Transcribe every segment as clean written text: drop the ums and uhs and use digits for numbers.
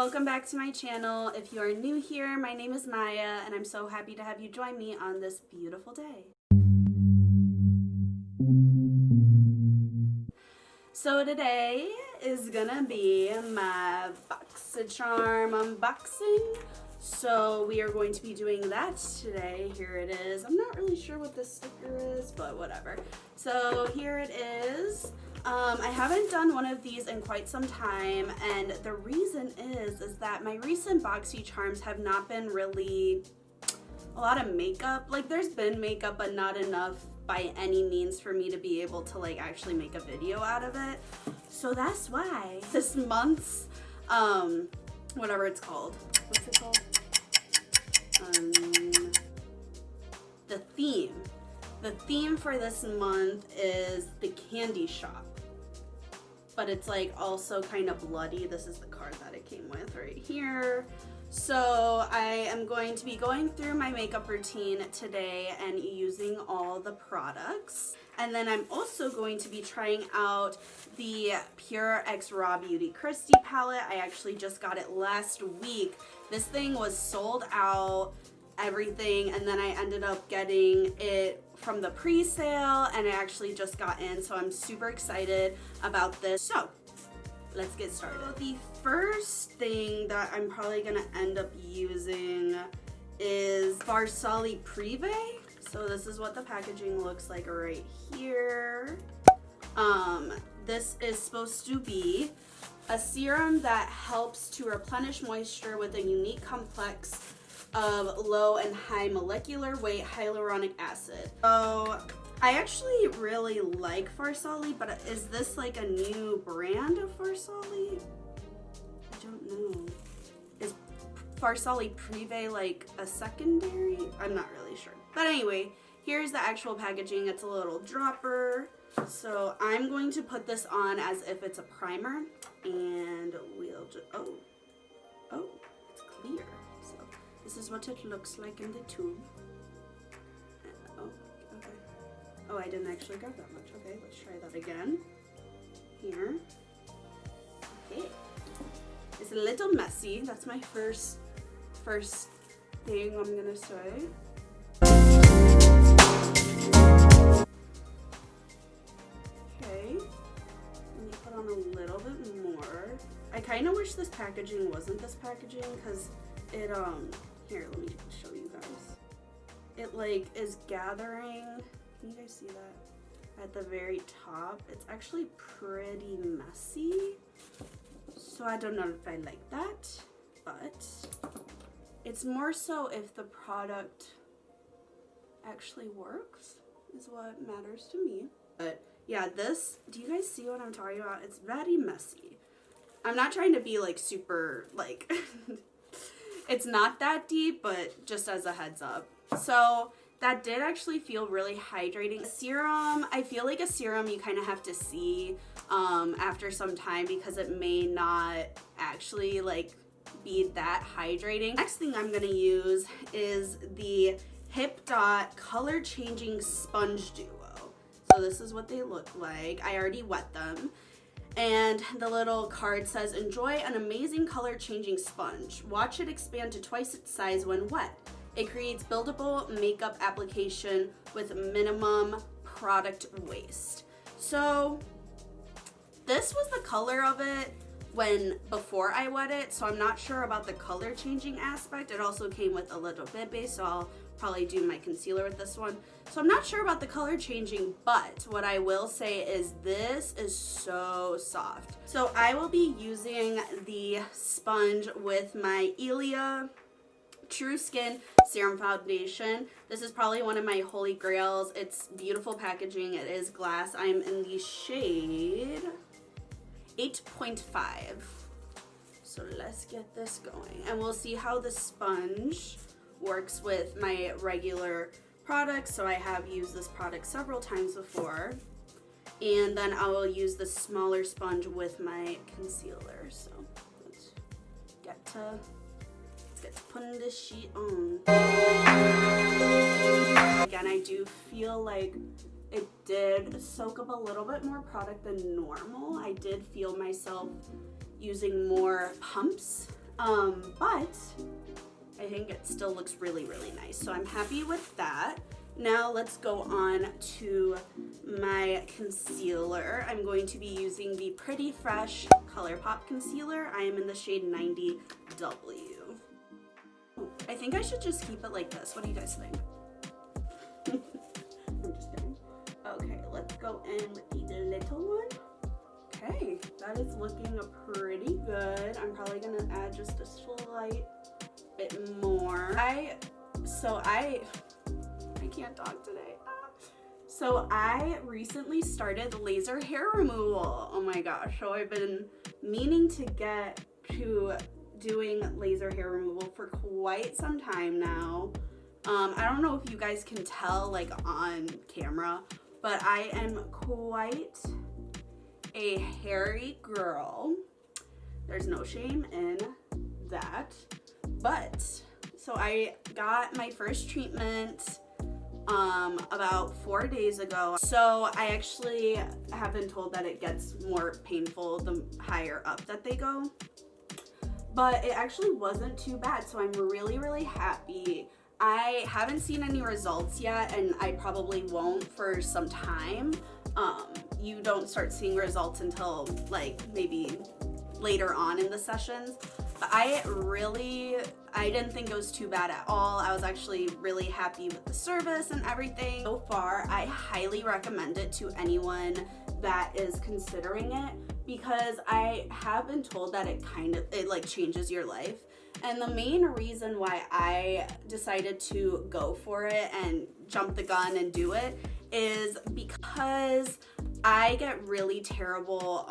welcome back to my channel. If you are new here, my name is Maya, and I'm so happy to have you join me on this beautiful day. So today is gonna be my BoxyCharm unboxing. So we are going to be doing that today. Here it is. I'm not really sure what this sticker is, but whatever. So here it is. I haven't done one of these in quite some time, and the reason is that my recent BoxyCharms have not been really a lot of makeup. Like, there's been makeup, but not enough by any means for me to be able to like actually make a video out of it. So that's why this month's whatever it's called. What's it called? The theme for this month is the candy shop. But it's like also kind of bloody. This is the card that it came with right here. So I am going to be going through my makeup routine today and using all the products. And then I'm also going to be trying out the Pure X Raw Beauty Christy palette. I actually just got it last week. This thing was sold out, everything, and then I ended up getting it from the pre-sale, and I actually just got in, so I'm super excited about this. So let's get started. So the first thing that I'm probably gonna end up using is Farsali Privé. So this is what the packaging looks like right here. This is supposed to be a serum that helps to replenish moisture with a unique complex of low and high molecular weight hyaluronic acid. So I actually really like Farsali, but is this like a new brand of Farsali? I don't know. Is Farsali Privé like a secondary? I'm not really sure. But anyway, here's the actual packaging. It's a little dropper. So I'm going to put this on as if it's a primer, and we'll just, oh, it's clear. So this is what it looks like in the tube. Oh, okay. Oh, I didn't actually grab that much. Okay, let's try that again. Here. Okay. It's a little messy. That's my first thing I'm gonna say. Okay. Let me put on a little bit more. I kind of wish this packaging wasn't this packaging, because it, here, let me show you guys. It like is gathering. Can you guys see that? At the very top. It's actually pretty messy. So I don't know if I like that, but it's more so if the product actually works is what matters to me. But yeah, this, do you guys see what I'm talking about? It's very messy. I'm not trying to be like super like it's not that deep, but just as a heads up. So that did actually feel really hydrating. Serum, I feel like a serum you kind of have to see after some time, because it may not actually like be that hydrating. Next thing I'm gonna use is the Hip Dot Color Changing Sponge Duo. So this is what they look like. I already wet them. And the little card says, enjoy an amazing color changing sponge. Watch it expand to twice its size when wet. It creates buildable makeup application with minimum product waste. So this was the color of it before I wet it, so I'm not sure about the color changing aspect. It also came with a little bit base, so I'll probably do my concealer with this one. So I'm not sure about the color changing, but what I will say is this is so soft. So I will be using the sponge with my Ilia True Skin Serum Foundation. This is probably one of my holy grails. It's beautiful packaging. It is glass. I'm in the shade 8.5. So let's get this going, and we'll see how the sponge works with my regular products. So I have used this product several times before, and then I will use the smaller sponge with my concealer. So let's get to putting this sheet on. Again, I do feel like it did soak up a little bit more product than normal. I did feel myself using more pumps But I think it still looks really, really nice. So I'm happy with that. Now let's go on to my concealer. I'm going to be using the Pretty Fresh ColourPop concealer. I am in the shade 90W. I think I should just keep it like this. What do you guys think? I'm just kidding. Okay, let's go in with the little one. Okay, that is looking pretty good. I'm probably gonna add just a slight bit more. I can't talk today. So I recently started laser hair removal. Oh my gosh. So I've been meaning to get to doing laser hair removal for quite some time now. I don't know if you guys can tell like on camera, but I am quite a hairy girl. There's no shame in that. But so I got my first treatment about 4 days ago. So I actually have been told that it gets more painful the higher up that they go. But it actually wasn't too bad, so I'm really, really happy. I haven't seen any results yet, and I probably won't for some time. You don't start seeing results until like maybe later on in the sessions. But I didn't think it was too bad at all. I was actually really happy with the service and everything. So far, I highly recommend it to anyone that is considering it, because I have been told that it like changes your life. And the main reason why I decided to go for it and jump the gun and do it is because I get really terrible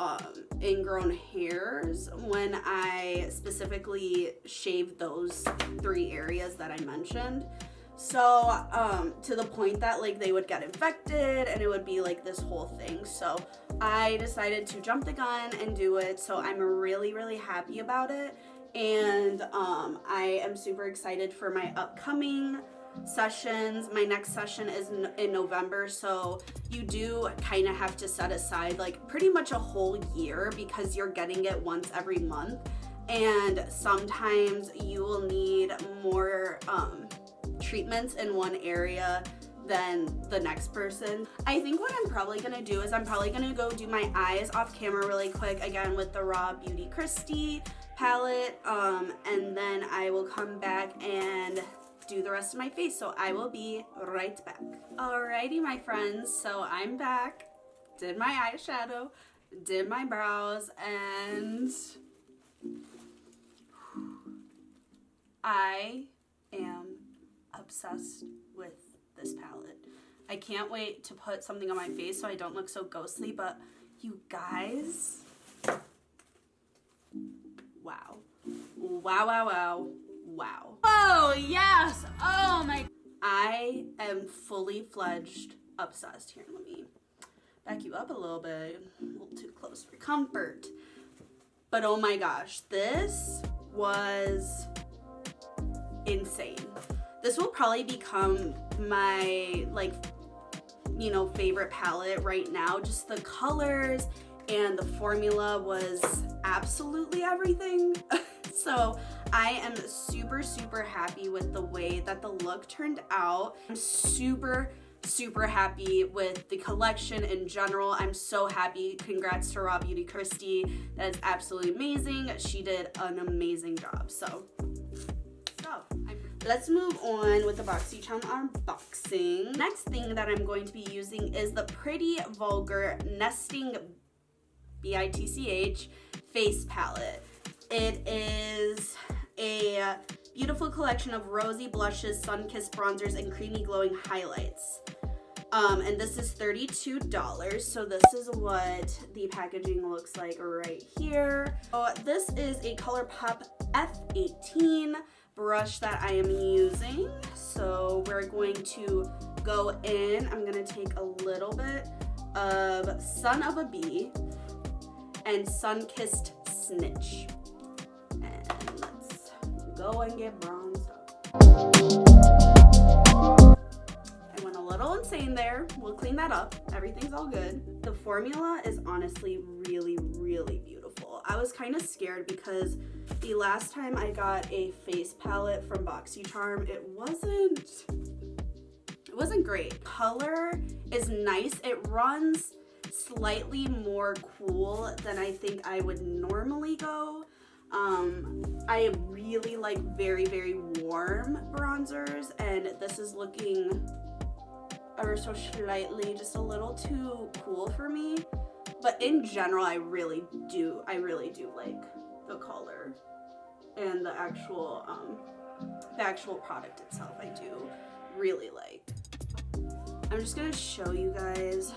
ingrown hairs when I specifically shave those 3 areas that I mentioned. So to the point that like they would get infected and it would be like this whole thing. So I decided to jump the gun and do it. So I'm really, really happy about it. And I am super excited for my upcoming sessions. My next session is in November, so you do kind of have to set aside like pretty much a whole year, because you're getting it once every month, and sometimes you will need more treatments in one area than the next person. I think what I'm probably gonna do is I'm probably gonna go do my eyes off camera really quick, again with the Raw Beauty Christie palette, and then I will come back and do the rest of my face. So I will be right back. Alrighty, my friends, so I'm back. Did my eyeshadow, did my brows, and I am obsessed with this palette. I can't wait to put something on my face so I don't look so ghostly, but you guys, wow. Wow, wow, wow, wow. Oh, yes! Oh my, I am fully fledged obsessed. Here, let me back you up a little bit. A little too close for comfort. But oh my gosh, this was insane. This will probably become my, like, you know, favorite palette right now. Just the colors and the formula was absolutely everything. So I am super, super happy with the way that the look turned out. I'm super, super happy with the collection in general. I'm so happy. Congrats to Raw Beauty Christie. That is absolutely amazing. She did an amazing job. So let's move on with the BoxyCharm unboxing. Next thing that I'm going to be using is the Pretty Vulgar Nesting BITCH face palette. It is a beautiful collection of rosy blushes, sun-kissed bronzers, and creamy glowing highlights. And this is $32. So this is what the packaging looks like right here. So this is a ColourPop F18 brush that I am using. So we're going to go in. I'm gonna take a little bit of Son of a Bee and Sun-Kissed Snitch. And let's go and get bronzed up. I went a little insane there. We'll clean that up. Everything's all good. The formula is honestly really, really beautiful. I was kind of scared because the last time I got a face palette from Boxy Charm, it wasn't great. Color is nice. It runs slightly more cool than I think I would normally go. I really like very, very warm bronzers, and this is looking ever so slightly just a little too cool for me. But in general, I really do like the color and the actual product itself. I do really like. I'm just gonna show you guys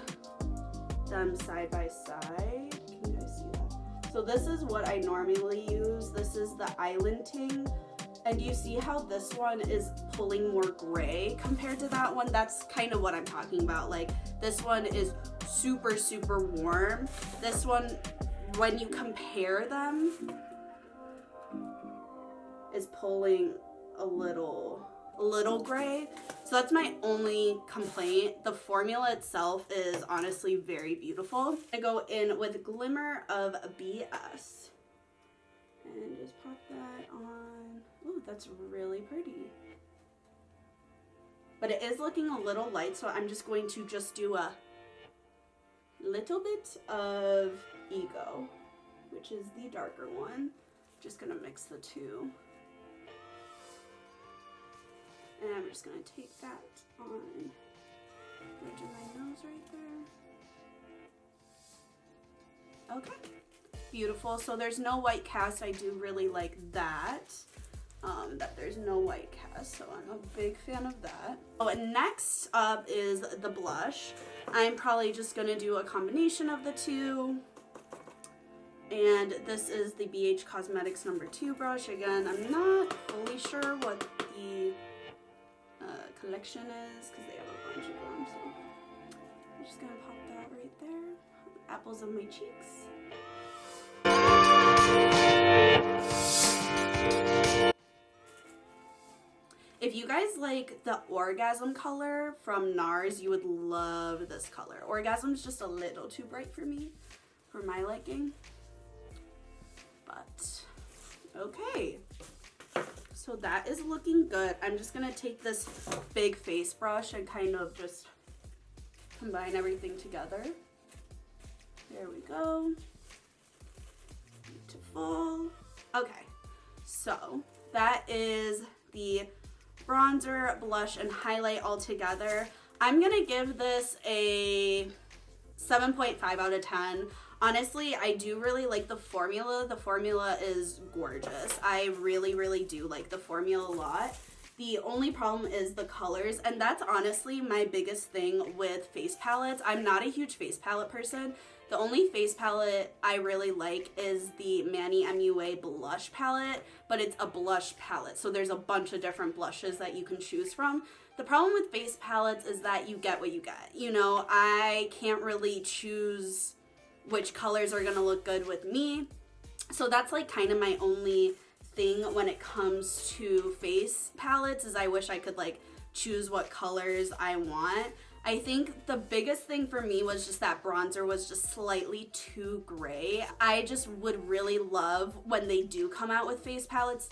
them side by side. Can you guys see that? So this is what I normally use. This is the Island Ting. And you see how this one is pulling more gray compared to that one? That's kind of what I'm talking about. Like, this one is super, super warm. This one, when you compare them, is pulling a little gray. So that's my only complaint. The formula itself is honestly very beautiful. I go in with Glimmer of BS. And just pop that on. Ooh, that's really pretty. But it is looking a little light, so I'm just going to just do a little bit of Ego, which is the darker one. Just gonna mix the two. And I'm just gonna take that on the edge of my nose right there. Okay. Beautiful. So there's no white cast. I do really like that. That there's no white cast, so I'm a big fan of that. Oh, and next up is the blush. I'm probably just gonna do a combination of the two. And this is the BH Cosmetics #2 brush. Again, I'm not fully sure what the collection is because they have a bunch of them. So I'm just gonna pop that right there. Apples of my cheeks. If you guys like the Orgasm color from NARS, you would love this color. Orgasm's just a little too bright for me, for my liking. But, okay. So that is looking good. I'm just gonna take this big face brush and kind of just combine everything together. There we go. Beautiful. Okay, so that is the bronzer, blush, and highlight all together. I'm gonna give this a 7.5 out of 10. Honestly, I do really like the formula. The formula is gorgeous. I really, really do like the formula a lot. The only problem is the colors, and that's honestly my biggest thing with face palettes. I'm not a huge face palette person. The only face palette I really like is the Manny MUA blush palette, but it's a blush palette, so there's a bunch of different blushes that you can choose from. The problem with face palettes is that you get what you get. You know, I can't really choose which colors are gonna look good with me. So that's like kind of my only thing when it comes to face palettes, is I wish I could like choose what colors I want. I think the biggest thing for me was just that bronzer was just slightly too gray. I just would really love when they do come out with face palettes,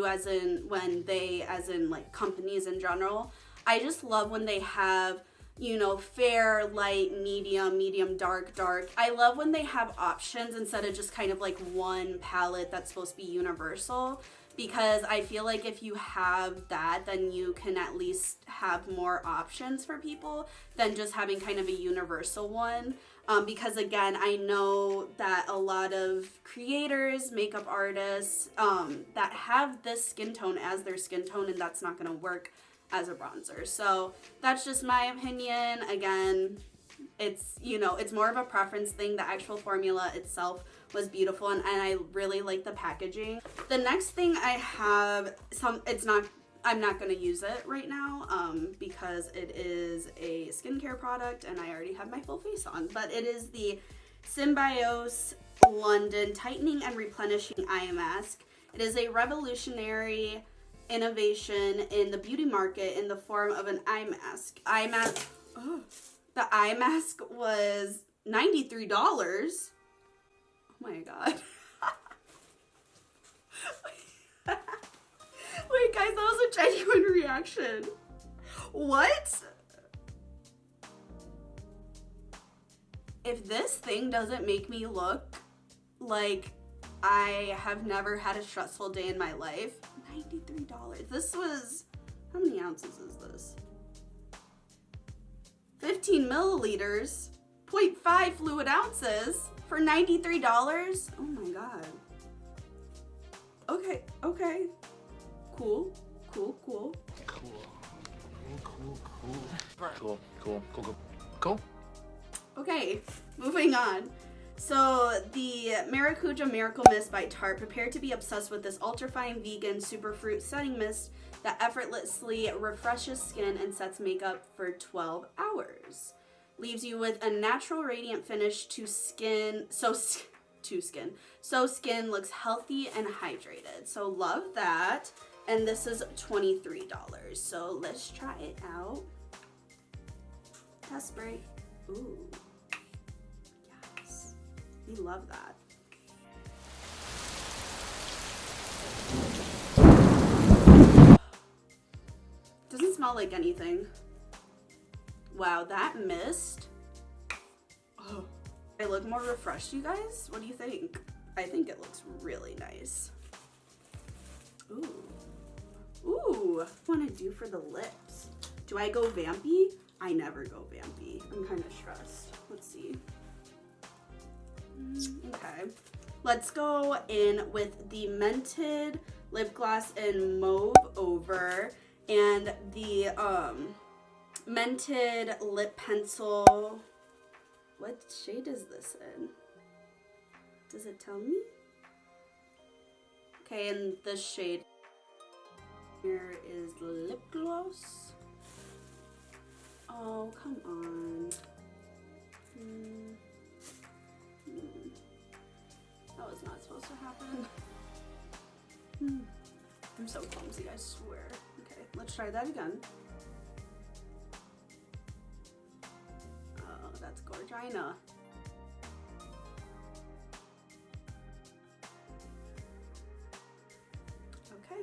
as in like companies in general. I just love when they have, you know, fair, light, medium, dark. I love when they have options instead of just kind of like one palette that's supposed to be universal, because I feel like if you have that, then you can at least have more options for people than just having kind of a universal one. Because again, I know that a lot of creators, makeup artists, that have this skin tone as their skin tone, and that's not going to work as a bronzer. So that's just my opinion. Again, it's, you know, it's more of a preference thing. The actual formula itself was beautiful, and I really like the packaging. The next thing I have, I'm not going to use it right now because it is a skincare product and I already have my full face on, but it is the Symbiose London Tightening and Replenishing Eye Mask. It is a revolutionary innovation in the beauty market in the form of an eye mask. The eye mask was $93. Oh my god. genuine reaction. What? If this thing doesn't make me look like I have never had a stressful day in my life, $93. This was, how many ounces is this? 15 milliliters, 0.5 fluid ounces for $93. Oh my God. Okay, okay. Cool, cool, cool. Cool. Okay, moving on. So the Maracuja Miracle Mist by Tarte. Prepare to be obsessed with this ultra-fine vegan superfruit setting mist that effortlessly refreshes skin and sets makeup for 12 hours. Leaves you with a natural radiant finish to skin, so skin looks healthy and hydrated. So love that. And this is $23. So let's try it out. Test spray. Ooh. Yes. We love that. Doesn't smell like anything. Wow, that mist. Oh. I look more refreshed, you guys? What do you think? I think it looks really nice. Ooh. Ooh. What do I want to do for the lips? Do I go vampy? I never go vampy. I'm kind of stressed. Let's see. Okay. Let's go in with the Mented lip gloss in Mauve Over and the Mented lip pencil. What shade is this in? Does it tell me? Okay, and this shade here is lip gloss. Oh, come on. That was not supposed to happen. I'm so clumsy, I swear. Okay, let's try that again. Oh, that's gorgina. Okay.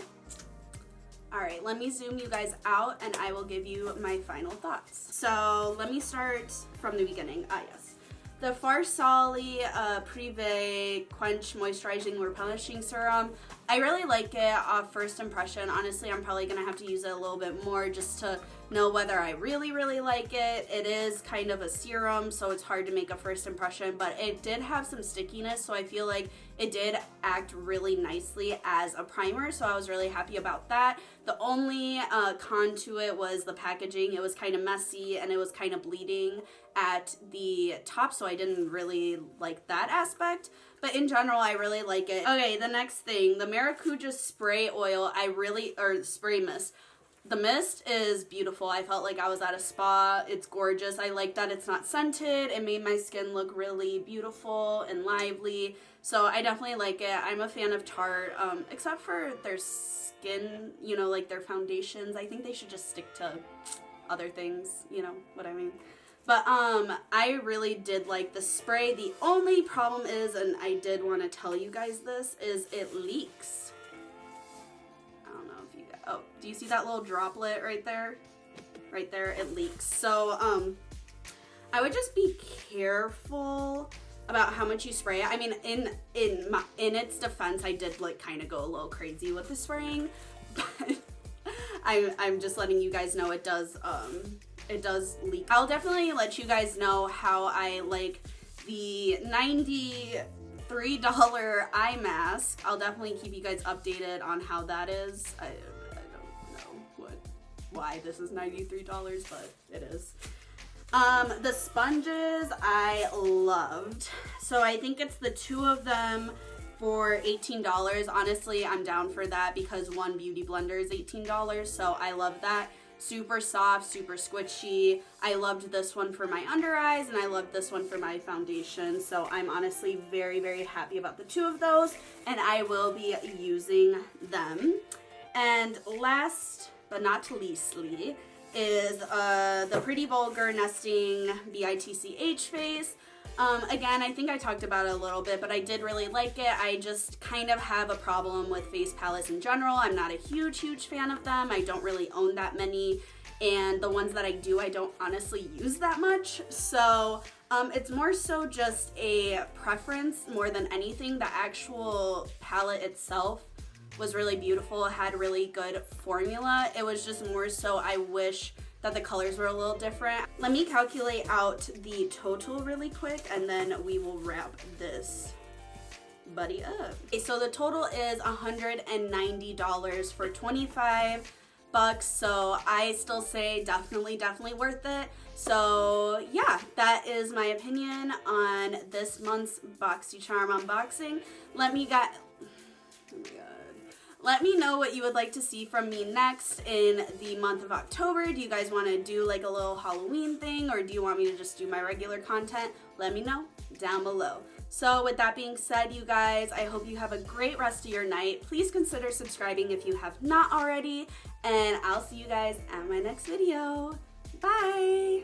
All right, let me zoom you guys out and I will give you my final thoughts. So let me start from the beginning. Yes. The Farsali Privé Quench Moisturizing Replenishing Serum. I really like it off first impression. Honestly, I'm probably gonna have to use it a little bit more just to know whether I really like it. It is kind of a serum, so it's hard to make a first impression, but it did have some stickiness, so I feel like it did act really nicely as a primer, so I was really happy about that. The only con to it was the packaging. It was kind of messy and it was kind of bleeding at the top, so I didn't really like that aspect. But in general, I really like it. Okay, the next thing, the Maracuja spray oil, spray mist. The mist is beautiful. I felt like I was at a spa. It's gorgeous. I like that it's not scented. It made my skin look really beautiful and lively. So I definitely like it. I'm a fan of Tarte, except for their skin, you know, like their foundations. I think they should just stick to other things, you know what I mean. But I really did like the spray. The only problem is, and I did want to tell you guys this, is it leaks. I don't know if you guys, oh, do you see that little droplet right there? Right there, it leaks. So I would just be careful about how much you spray it. I mean, in its defense, I did like kind of go a little crazy with the spraying, but I'm just letting you guys know it does leak. I'll definitely let you guys know how I like the $93 eye mask. I'll definitely keep you guys updated on how that is. I don't know why this is $93, but it is. The sponges I loved. So I think it's the two of them for $18. Honestly, I'm down for that because one beauty blender is $18, so I love that. Super soft, super squishy. I loved this one for my under eyes and I loved this one for my foundation. So I'm honestly very happy about the two of those and I will be using them. And last but not leastly is the Pretty Vulgar Nesting BITCH face. Again, I think I talked about it a little bit, but I did really like it. I just kind of have a problem with face palettes in general. I'm not a huge fan of them. I don't really own that many, and the ones that I do, I don't honestly use that much. So it's more so just a preference more than anything. The actual palette itself was really beautiful. It had really good formula. It was just more so I wish that the colors were a little different. Let me calculate out the total really quick and then we will wrap this buddy up. Okay, so the total is $190 for 25 bucks, so I still say definitely worth it. So yeah, that is my opinion on this month's BoxyCharm unboxing. Let me know what you would like to see from me next in the month of October. Do you guys want to do like a little Halloween thing, or do you want me to just do my regular content? Let me know down below. So with that being said, you guys, I hope you have a great rest of your night. Please consider subscribing if you have not already, and I'll see you guys at my next video. Bye!